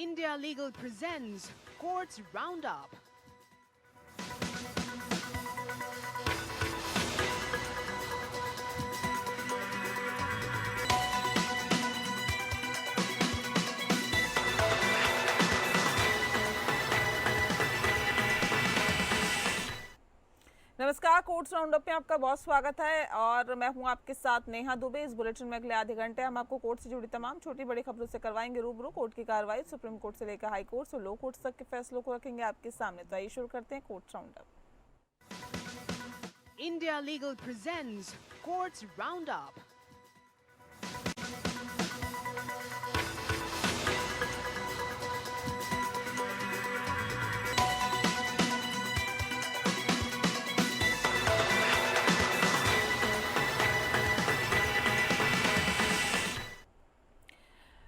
India Legal presents Courts Roundup. नमस्कार, courts roundup में आपका बहुत स्वागत है और मैं हूं आपके साथ नेहा दुबे। इस बुलेटिन में अगले आधे घंटे हम आपको कोर्ट से जुड़ी तमाम छोटी बड़ी खबरों से करवाएंगे रूबरू। कोर्ट की कार्रवाई सुप्रीम कोर्ट से लेकर हाई कोर्ट और लो कोर्ट तक के फैसलों को रखेंगे आपके सामने। तो आइए शुरू करते हैं courts roundup. India Legal presents Courts Roundup.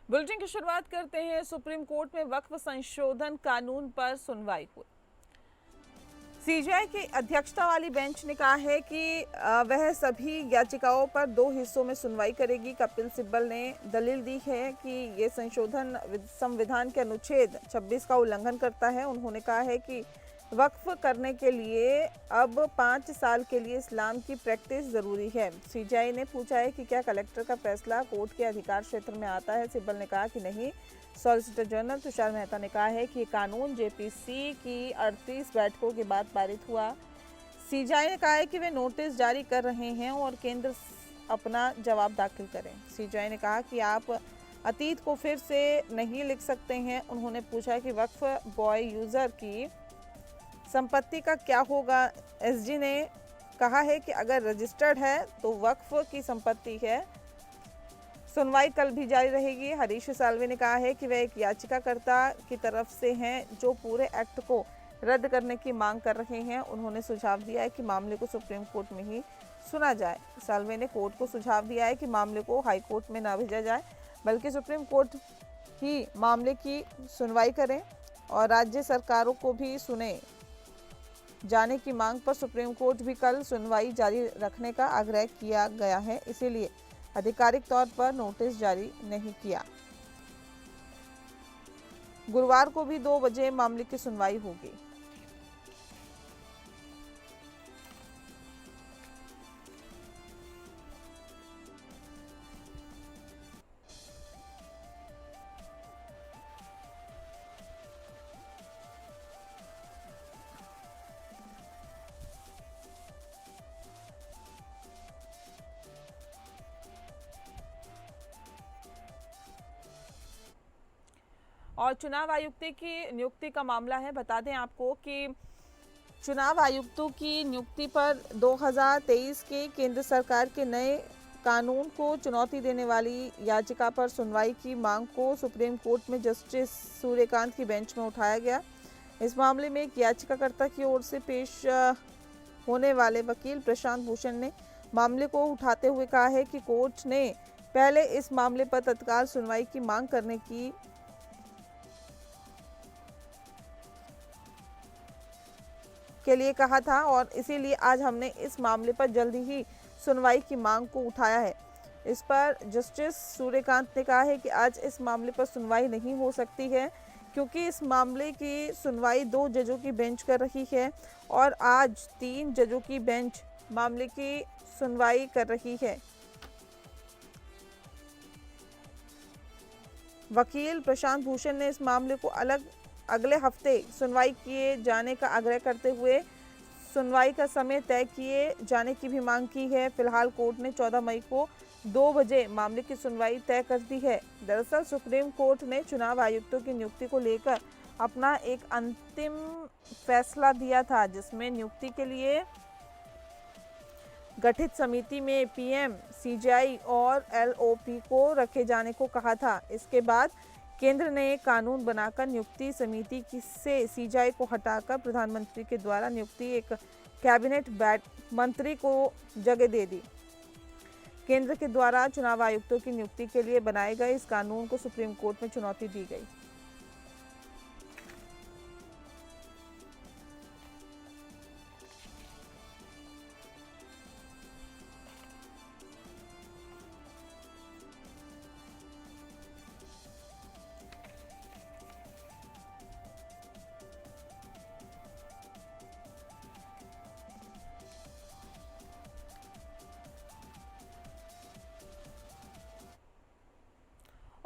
Bulletin की शुरुआत करते हैं। सुप्रीम कोर्ट में वक्फ संशोधन कानून पर सुनवाई हुई। सीजेआई की अध्यक्षता वाली बेंच ने कहा है कि वह सभी याचिकाओं पर 2 हिस्सों में सुनवाई करेगी। कपिल सिब्बल ने दलील दी है कि ये संशोधन संविधान के अनुच्छेद 26 का उल्लंघन करता है। उन्होंने कहा है कि वक्फ करने के लिए अब 5 साल के लिए इस्लाम की प्रैक्टिस ज़रूरी है। सीजेआई ने पूछा है कि क्या कलेक्टर का फैसला कोर्ट के अधिकार क्षेत्र में आता है। सिब्बल ने कहा कि नहीं। सॉलिसिटर जनरल तुषार मेहता ने कहा है कि ये कानून जेपीसी की 38 बैठकों के बाद पारित हुआ। सीजेआई ने कहा है कि वे नोटिस जारी कर रहे हैं और केंद्र अपना जवाब दाखिल करें। सीजेआई ने कहा कि आप अतीत को फिर से नहीं लिख सकते हैं। उन्होंने पूछा कि वक्फ बॉय यूज़र की संपत्ति का क्या होगा। एसजी ने कहा है कि अगर रजिस्टर्ड है तो वक्फ की संपत्ति है। सुनवाई कल भी जारी रहेगी। हरीश साल्वे ने कहा है कि वह एक याचिकाकर्ता की तरफ से हैं जो पूरे एक्ट को रद्द करने की मांग कर रहे हैं। उन्होंने सुझाव दिया है कि मामले को सुप्रीम कोर्ट में ही सुना जाए। साल्वे ने कोर्ट को सुझाव दिया है कि मामले को हाई कोर्ट में ना भेजा जाए बल्कि सुप्रीम कोर्ट ही मामले की सुनवाई करें और राज्य सरकारों को भी सुने जाने की मांग पर सुप्रीम कोर्ट भी कल सुनवाई जारी रखने का आग्रह किया गया है, इसीलिए आधिकारिक तौर पर नोटिस जारी नहीं किया। गुरुवार को भी 2 बजे मामले की सुनवाई होगी। और चुनाव आयुक्त की नियुक्ति का मामला है। बता दें आपको कि चुनाव आयुक्तों की नियुक्ति पर 2023 के केंद्र सरकार के नए कानून को चुनौती देने वाली याचिका पर सुनवाई की मांग को सुप्रीम कोर्ट में जस्टिस सूर्यकांत की बेंच में उठाया गया। इस मामले में एक याचिकाकर्ता की ओर से पेश होने वाले वकील प्रशांत भूषण ने मामले को उठाते हुए कहा है कि कोर्ट ने पहले इस मामले पर तत्काल सुनवाई की मांग करने के लिए कहा था और इसीलिए आज हमने इस मामले पर जल्दी ही सुनवाई की मांग को उठाया है। इस पर जस्टिस सूर्यकांत ने कहा है कि आज इस मामले पर सुनवाई नहीं हो सकती है क्योंकि इस मामले की सुनवाई 2 जजों की बेंच कर रही है और आज 3 जजों की बेंच मामले की सुनवाई कर रही है। वकील प्रशांत भूषण ने इस मामले को अगले हफ्ते सुनवाई किए जाने का आग्रह करते हुए सुनवाई का समय तय किए जाने की भी मांग की है। फिलहाल कोर्ट ने 14 मई को 2 बजे मामले की सुनवाई तय कर दी है। दरअसल सुप्रीम कोर्ट ने चुनाव आयुक्तों की नियुक्ति को लेकर अपना एक अंतिम फैसला दिया था जिसमें नियुक्ति के लिए गठित समिति में पीएम, सीजेआई और एलओपी को रखे जाने को कहा था। इसके बाद केंद्र ने एक कानून बनाकर नियुक्ति समिति से सीजेआई को हटाकर प्रधानमंत्री के द्वारा नियुक्ति एक कैबिनेट मंत्री को जगह दे दी। केंद्र के द्वारा चुनाव आयुक्तों की नियुक्ति के लिए बनाए गए इस कानून को सुप्रीम कोर्ट में चुनौती दी गई।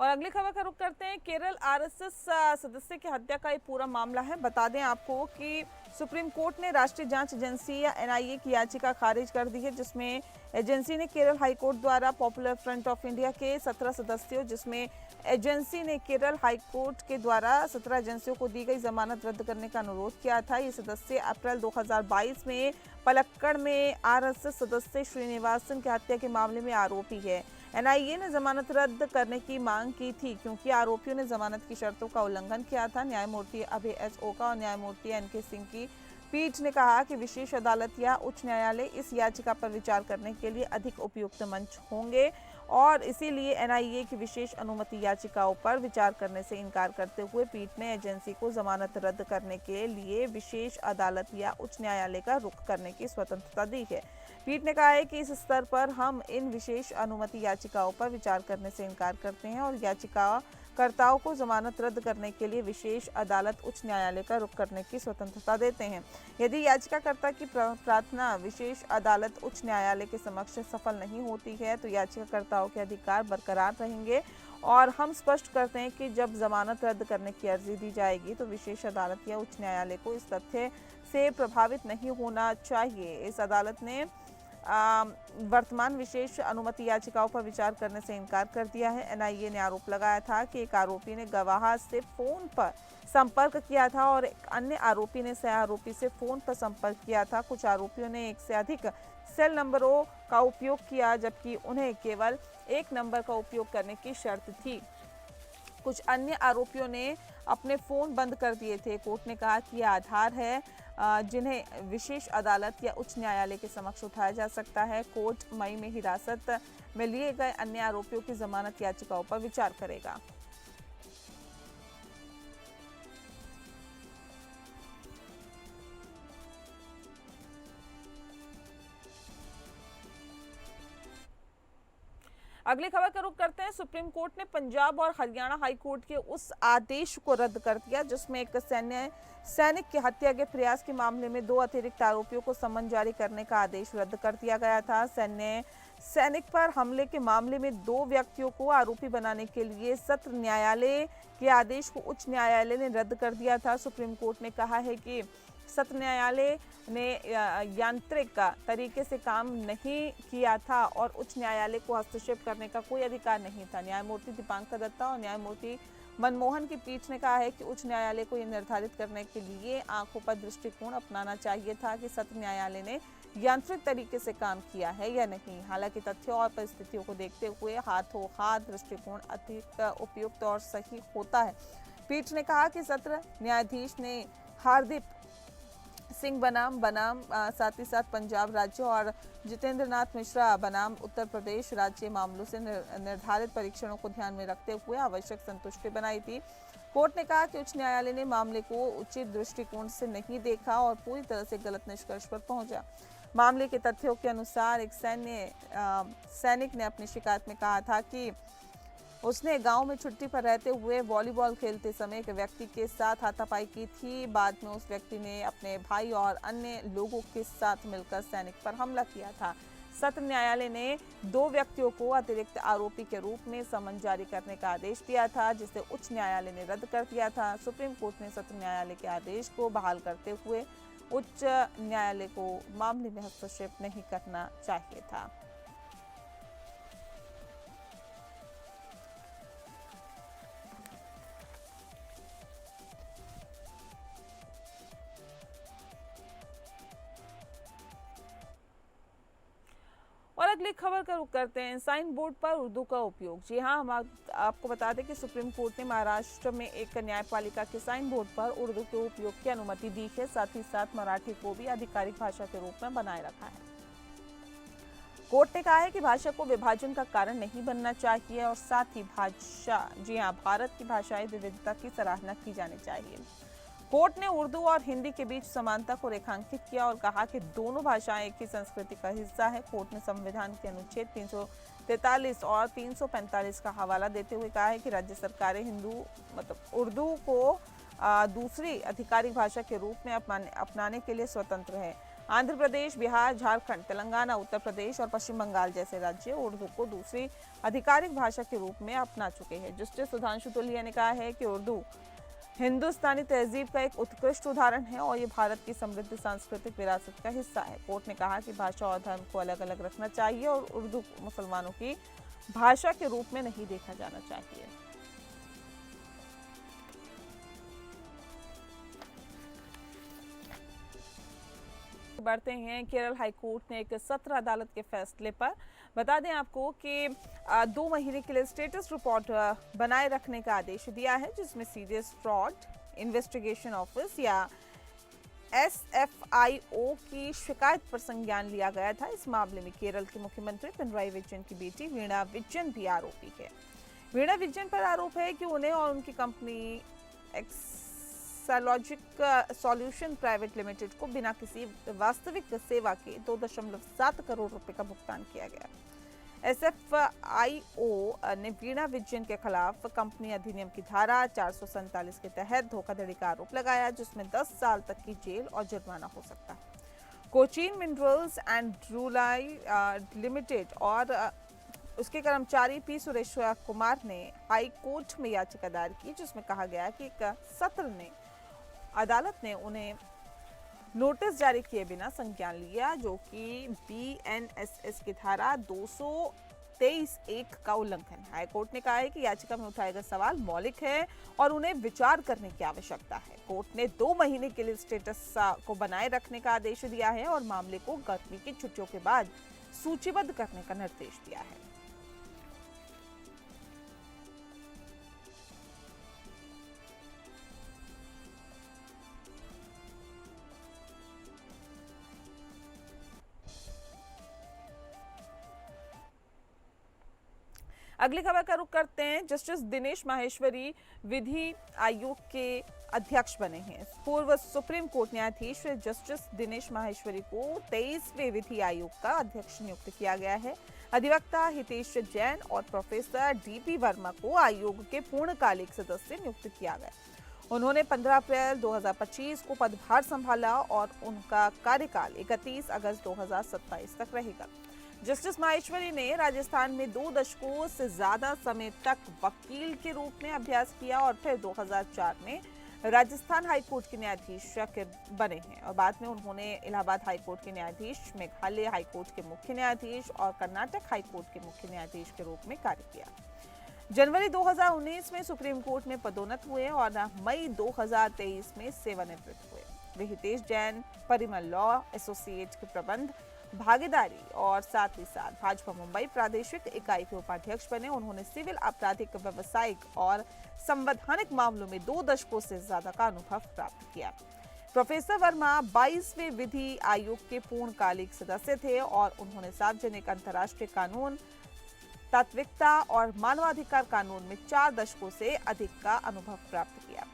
और अगली खबर का रुख करते हैं। केरल आरएसएस सदस्य की हत्या का ये पूरा मामला है। बता दें आपको कि सुप्रीम कोर्ट ने राष्ट्रीय जांच एजेंसी या एनआईए की याचिका खारिज कर दी है, जिसमें एजेंसी ने केरल हाईकोर्ट द्वारा पॉपुलर फ्रंट ऑफ इंडिया के 17 सदस्यों, जिसमें एजेंसी ने केरल हाईकोर्ट के द्वारा 17 एजेंसियों को दी गई जमानत रद्द करने का अनुरोध किया था। ये सदस्य अप्रैल 2022 में पलक्कड़ में आरएसएस सदस्य श्रीनिवासन की हत्या के मामले में आरोपी है। एनआईए ने जमानत रद्द करने की मांग की थी क्योंकि आरोपियों ने जमानत की शर्तों का उल्लंघन किया था। न्यायमूर्ति अभय एस ओका और न्यायमूर्ति एनके सिंह की पीठ ने कहा कि विशेष अदालत या उच्च न्यायालय इस याचिका पर विचार करने के लिए अधिक उपयुक्त मंच होंगे और इसीलिए एनआईए की विशेष अनुमति याचिकाओं पर विचार करने से इनकार करते हुए पीठ ने एजेंसी को जमानत रद्द करने के लिए विशेष अदालत या उच्च न्यायालय का रुख करने की स्वतंत्रता दी है। पीठ ने कहा है कि इस स्तर पर हम इन विशेष अनुमति याचिकाओं पर विचार करने से इनकार करते हैं और याचिकाकर्ताओं को जमानत रद्द करने के लिए विशेष अदालत उच्च न्यायालय का रुख करने की स्वतंत्रता देते हैं। यदि याचिकाकर्ता की प्रार्थना विशेष अदालत उच्च न्यायालय के समक्ष सफल नहीं होती है तो याचिकाकर्ताओं के अधिकार बरकरार रहेंगे और हम स्पष्ट करते हैं कि जब जमानत रद्द करने की अर्जी दी जाएगी तो विशेष अदालत या उच्च न्यायालय को इस तथ्य से प्रभावित नहीं होना चाहिए। इस अदालत ने वर्तमान विशेष अनुमति याचिकाओं पर विचार करने से इनकार कर दिया है। एनआईए ने आरोप लगाया था कि एक आरोपी ने गवाह से फोन पर संपर्क किया था और एक अन्य आरोपी ने सह आरोपी से फोन पर संपर्क किया था। कुछ आरोपियों ने एक से अधिक सेल नंबरों का उपयोग किया जबकि उन्हें केवल एक नंबर का उपयोग करने की शर्त थी। कुछ अन्य आरोपियों ने अपने फोन बंद कर दिए थे। कोर्ट ने कहा कि यह आधार है जिन्हें विशेष अदालत या उच्च न्यायालय के समक्ष उठाया जा सकता है। कोर्ट मई में हिरासत में लिए गए अन्य आरोपियों की जमानत याचिकाओं पर विचार करेगा। अगली खबर का रुख करते हैं। सुप्रीम कोर्ट ने पंजाब और हरियाणा हाई कोर्ट के उस आदेश को रद्द कर दिया जिसमें एक सैनिक की हत्या के प्रयास के मामले में 2 अतिरिक्त आरोपियों को समन जारी करने का आदेश रद्द कर दिया गया था। सैनिक पर हमले के मामले में 2 व्यक्तियों को आरोपी बनाने के लिए सत्र न्यायालय के आदेश को उच्च न्यायालय ने रद्द कर दिया था। सुप्रीम कोर्ट ने कहा है कि सत्र न्यायालय ने यांत्रिक तरीके से काम नहीं किया था और उच्च न्यायालय को हस्तक्षेप करने का कोई अधिकार नहीं था। न्यायमूर्ति दीपांकर दत्ता और न्यायमूर्ति मनमोहन की पीठ ने कहा है कि उच्च न्यायालय को यह निर्धारित करने के लिए आंखों पर दृष्टिकोण अपनाना चाहिए था कि सत्र न्यायालय ने यांत्रिक तरीके से काम किया है या नहीं। हालांकि तथ्यों और परिस्थितियों को देखते हुए हाथों हाथ दृष्टिकोण अधिक उपयुक्त और सही होता है। पीठ ने कहा कि सत्र न्यायाधीश ने हार्दिक सिंह बनाम साथ ही साथ पंजाब राज्य और जितेंद्र नाथ मिश्रा बनाम उत्तर प्रदेश राज्य मामलों से निर्धारित परीक्षणों को ध्यान में रखते हुए आवश्यक संतुष्टि बनाई थी। कोर्ट ने कहा कि उच्च न्यायालय ने मामले को उचित दृष्टिकोण से नहीं देखा और पूरी तरह से गलत निष्कर्ष पर पहुंचा। मामले के तथ्यों के अनुसार एक सैनिक ने अपनी शिकायत में कहा था कि उसने गांव में छुट्टी पर रहते हुए वॉलीबॉल खेलते समय एक व्यक्ति के साथ हाथापाई की थी। बाद में उस व्यक्ति ने अपने भाई और अन्य लोगों के साथ मिलकर सैनिक पर हमला किया था। सत्र न्यायालय ने 2 व्यक्तियों को अतिरिक्त आरोपी के रूप में समन जारी करने का आदेश दिया था जिसे उच्च न्यायालय ने रद्द कर दिया था। सुप्रीम कोर्ट ने सत्र न्यायालय के आदेश को बहाल करते हुए उच्च न्यायालय को मामले में हस्तक्षेप नहीं करना चाहिए था। और अगली खबर का रुख करते हैं। साइन बोर्ड पर उर्दू का उपयोग। जी हाँ, हम आपको बता दें कि सुप्रीम कोर्ट ने महाराष्ट्र में एक न्यायपालिका के साइन बोर्ड पर उर्दू के उपयोग की अनुमति दी है। साथ ही साथ मराठी को भी आधिकारिक भाषा के रूप में बनाए रखा है। कोर्ट ने कहा है कि भाषा को विभाजन का कारण नहीं बनना चाहिए और साथ ही भाषा, जी हाँ, भारत की भाषाई विविधता की सराहना की जानी चाहिए। कोर्ट ने उर्दू और हिंदी के बीच समानता को रेखांकित किया और कहा कि दोनों भाषाएं एक ही संस्कृति का हिस्सा है। कोर्ट ने संविधान के अनुच्छेद 343 और 345 का हवाला देते हुए कहा है कि राज्य सरकारें उर्दू को दूसरी आधिकारिक भाषा के रूप में अपनाने के लिए स्वतंत्र है। आंध्र प्रदेश, बिहार, झारखंड, तेलंगाना, उत्तर प्रदेश और पश्चिम बंगाल जैसे राज्य उर्दू को दूसरी आधिकारिक भाषा के रूप में अपना चुके हैं। जस्टिस सुधांशु तुलिया ने कहा है कि उर्दू हिंदुस्तानी तहजीब का एक उत्कृष्ट उदाहरण है और ये भारत की समृद्ध सांस्कृतिक विरासत का हिस्सा है। कोर्ट ने कहा कि भाषा और धर्म को अलग अलग रखना चाहिए और उर्दू को मुसलमानों की भाषा के रूप में नहीं देखा जाना चाहिए। बढ़ते हैं केरल हाईकोर्ट ने एक सत्र अदालत के फैसले पर। बता दें आपको कि 2 महीने के लिए स्टेटस रिपोर्ट बनाए रखने का आदेश दिया है, जिसमें सीरियस फ्रॉड इन्वेस्टिगेशन ऑफिस या SFIO की शिकायत पर संज्ञान लिया गया था। इस मामले में केरल के मुख्यमंत्री पिनराई विजयन की बेटी वीणा विजयन भी आरोपी है। वीणा विजयन पर आरोप है कि उन्हें और उनकी company Exalogic solution private limited को बिना किसी वास्तविक सेवा के 2.7 करोड़ रुपए का भुगतान किया गया। SFIO ने वीणा विजयन के खिलाफ कंपनी अधिनियम की धारा 447 के तहत धोखाधड़ी का आरोप लगाया, जिसमें 10 साल तक की जेल और जुर्माना हो सकता है। कोचीन मिनरल्स एंड ड्रूलाई लिमिटेड और उसके कर्मचारी P सुरेश कुमार ने हाई कोर्ट में याचिका दायर की, जिसमें कहा गया कि एक सत्र अदालत ने उन्हें नोटिस जारी किए बिना संज्ञान लिया, जो कि BNSS की धारा 223(1) का उल्लंघन है। हाईकोर्ट ने कहा है कि याचिका में उठाए गए सवाल मौलिक है और उन्हें विचार करने की आवश्यकता है। कोर्ट ने 2 महीने के लिए स्टेटस को बनाए रखने का आदेश दिया है और मामले को गर्मी की छुट्टियों के बाद सूचीबद्ध करने का निर्देश दिया है। अगली खबर का रुख करते हैं। जस्टिस दिनेश माहेश्वरी विधि आयोग के अध्यक्ष बने हैं। पूर्व सुप्रीम कोर्ट न्यायाधीश जस्टिस दिनेश माहेश्वरी को 23वें विधि आयोग का अध्यक्ष नियुक्त किया गया है। अधिवक्ता हितेश जैन और प्रोफेसर DP वर्मा को आयोग के पूर्णकालिक सदस्य नियुक्त किया गया। उन्होंने 15 अप्रैल 2025 को पदभार संभाला और उनका कार्यकाल 31 अगस्त 2027 तक रहेगा। जस्टिस माहेश्वरी ने राजस्थान में 2 दशकों से ज्यादा समय तक वकील के रूप में अभ्यास किया और फिर 2004 में राजस्थान हाईकोर्ट के न्यायाधीश बने हैं और बाद में उन्होंने इलाहाबाद हाईकोर्ट के न्यायाधीश, मेघालय हाईकोर्ट के मुख्य न्यायाधीश और कर्नाटक हाईकोर्ट के मुख्य न्यायाधीश के रूप में कार्य किया। जनवरी 2019 में सुप्रीम कोर्ट में पदोन्नत हुए और मई 2023 में सेवानिवृत्त हुए। वे हितेश जैन परिमल लॉ एसोसिएट के प्रबंध भागीदारी और साथ ही साथ भाजपा मुंबई प्रादेशिक इकाई के उपाध्यक्ष बने। उन्होंने सिविल, आपराधिक, व्यवसायिक और संवैधानिक मामलों में 2 दशकों से ज्यादा का अनुभव प्राप्त किया। प्रोफेसर वर्मा 22वें विधि आयोग के पूर्णकालिक सदस्य थे और उन्होंने सार्वजनिक अंतर्राष्ट्रीय कानून, तात्विकता और मानवाधिकार कानून में 4 दशकों से अधिक का अनुभव प्राप्त किया।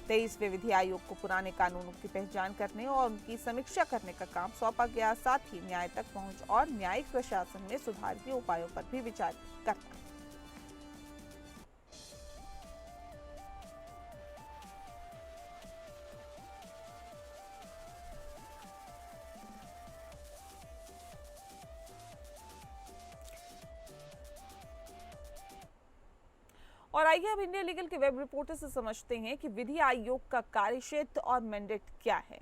23वें विधि आयोग को पुराने कानूनों की पहचान करने और उनकी समीक्षा करने का काम सौंपा गया, साथ ही न्याय तक पहुंच और न्यायिक प्रशासन में सुधार के उपायों पर भी विचार करना। और आइए अब इंडिया लीगल के वेब रिपोर्टर से समझते हैं कि विधि आयोग का कार्यक्षेत्र और मैंडेट क्या है।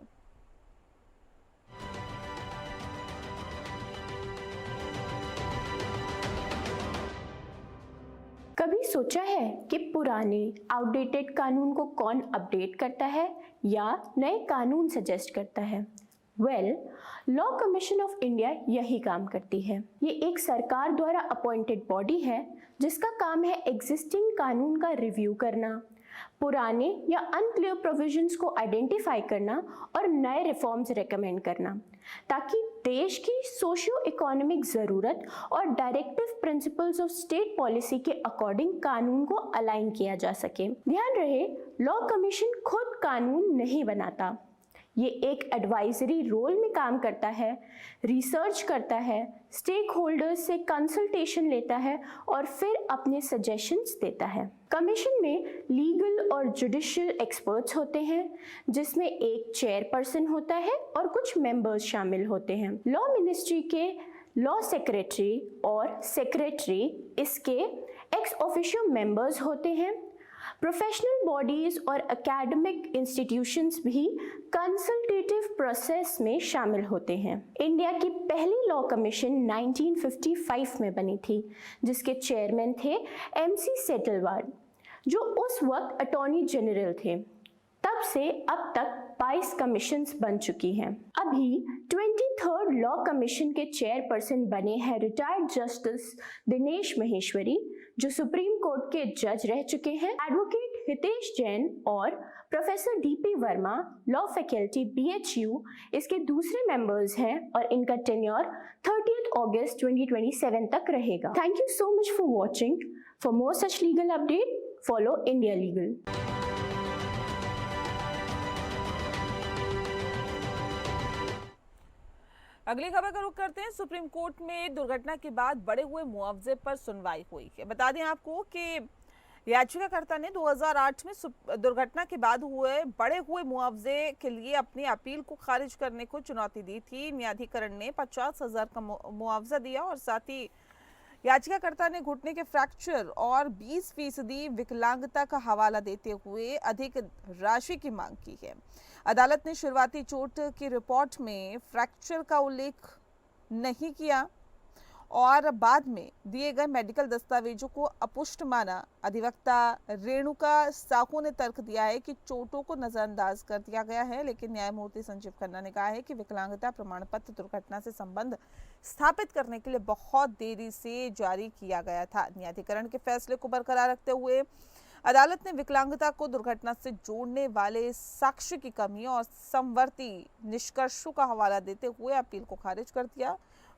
कभी सोचा है कि पुराने आउटडेटेड कानून को कौन अपडेट करता है या नए कानून सजेस्ट करता है? लॉ कमीशन ऑफ इंडिया यही काम करती है। ये एक सरकार द्वारा अपॉइंटेड बॉडी है जिसका काम है एग्जिस्टिंग कानून का रिव्यू करना, पुराने या अनक्लियर प्रोविजंस को आइडेंटिफाई करना और नए रिफॉर्म्स रेकमेंड करना, ताकि देश की सोशियो इकोनॉमिक ज़रूरत और directive principles of state policy के अकॉर्डिंग कानून को अलाइन किया जा सके। ध्यान रहे, लॉ कमीशन खुद कानून नहीं बनाता, ये एक एडवाइजरी रोल में काम करता है, रिसर्च करता है, स्टेक होल्डर्स से कंसल्टेशन लेता है और फिर अपने सजेशंस देता है। कमीशन में लीगल और जुडिशियल एक्सपर्ट्स होते हैं, जिसमें एक चेयरपर्सन होता है और कुछ मेंबर्स शामिल होते हैं। लॉ मिनिस्ट्री के लॉ सेक्रेटरी और सेक्रेटरी इसके एक्स ऑफिशियो मेंबर्स होते हैं। प्रोफेशनल बॉडीज और एकेडमिक इंस्टीट्यूशंस भी कंसल्टेटिव प्रोसेस में शामिल होते हैं। इंडिया की पहली लॉ कमीशन 1955 में बनी थी, जिसके चेयरमैन थे MC सेटलवाड, जो उस वक्त अटॉर्नी जनरल थे। तब से अब तक 22 कमीशंस बन चुकी हैं। अभी 23rd लॉ कमीशन के चेयरपर्सन बने हैं रिटायर्ड जस्टिस दिनेश महेश्वरी, जो सुप्रीम कोर्ट के जज रह चुके हैं। एडवोकेट हितेश जैन और professor DP Verma law faculty BHU इसके दूसरे मेंबर्स हैं और इनका टेन्योर 30th अगस्त 2027 तक रहेगा। Thank you so much for watching. For more such legal update, follow India legal. अगली खबर का रुख करते हैं। सुप्रीम कोर्ट में दुर्घटना के बाद बढ़े हुए मुआवजे पर सुनवाई हुई है। बता दें आपको कि याचिकाकर्ता ने 2008 में दुर्घटना के बाद बढ़े हुए मुआवजे के लिए अपनी अपील को खारिज करने को चुनौती दी थी। न्यायाधिकरण ने 50,000 का मुआवजा दिया और साथ ही याचिकाकर्ता ने घुटने के फ्रैक्चर और 20% विकलांगता का हवाला देते हुए अधिक राशि की मांग की है। अदालत ने शुरुआती चोट की रिपोर्ट में फ्रैक्चर का उल्लेख नहीं किया और बाद में दिए गए मेडिकल दस्तावेजों को अपुष्ट माना। अधिवक्ता रेणुका साहू ने तर्क दिया है कि चोटों को नजरअंदाज कर दिया गया है, लेकिन न्यायमूर्ति संजीव खन्ना ने कहा है कि विकलांगता प्रमाण पत्र दुर्घटना से संबंध स्थापित करने के लिए बहुत देरी से जारी किया गया था। न्यायाधिकरण के फैसले को बरकरार रखते हुए अदालत ने विकलांगता को दुर्घटना से जोड़ने वाले साक्ष्य की कमी और समवर्ती निष्कर्षों का हवाला देते हुए अपील को खारिज कर दिया।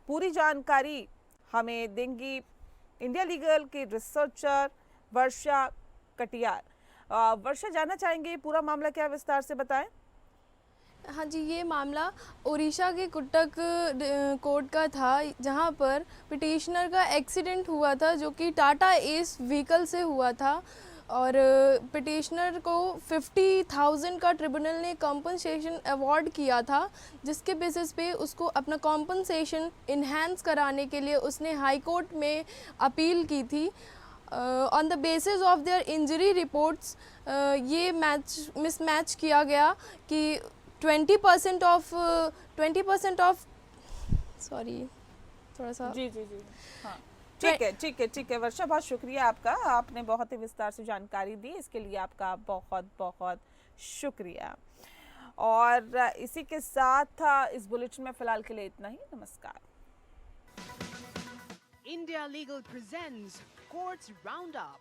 पूरी जानकारी हमें देंगी इंडिया लीगल के रिसर्चर वर्षा कटियार। वर्षा, जानना चाहेंगे पूरा मामला क्या, विस्तार से बताएं। हाँ जी, ये मामला उड़ीसा के कुट्टक कोर्ट का था, जहाँ पर पिटिशनर का एक्सीडेंट हुआ था, जो कि टाटा एस व्हीकल से हुआ था और पिटिशनर को 50,000 का ट्रिब्यूनल ने कॉम्पनसेशन अवार्ड किया था, जिसके बेसिस पे उसको अपना कॉम्पनसेशन इन्हांस कराने के लिए उसने हाई कोर्ट में अपील की थी। On the basis of their injury reports ये मिसमैच किया गया कि 20% ऑफ सॉरी थोड़ा सा जी हाँ ठीक है वर्षा, बहुत शुक्रिया आपका। आपने बहुत ही विस्तार से जानकारी दी, इसके लिए आपका बहुत बहुत शुक्रिया। और इसी के साथ इस बुलेटिन में फिलहाल के लिए इतना ही। नमस्कार। India Legal presents Courts Roundup.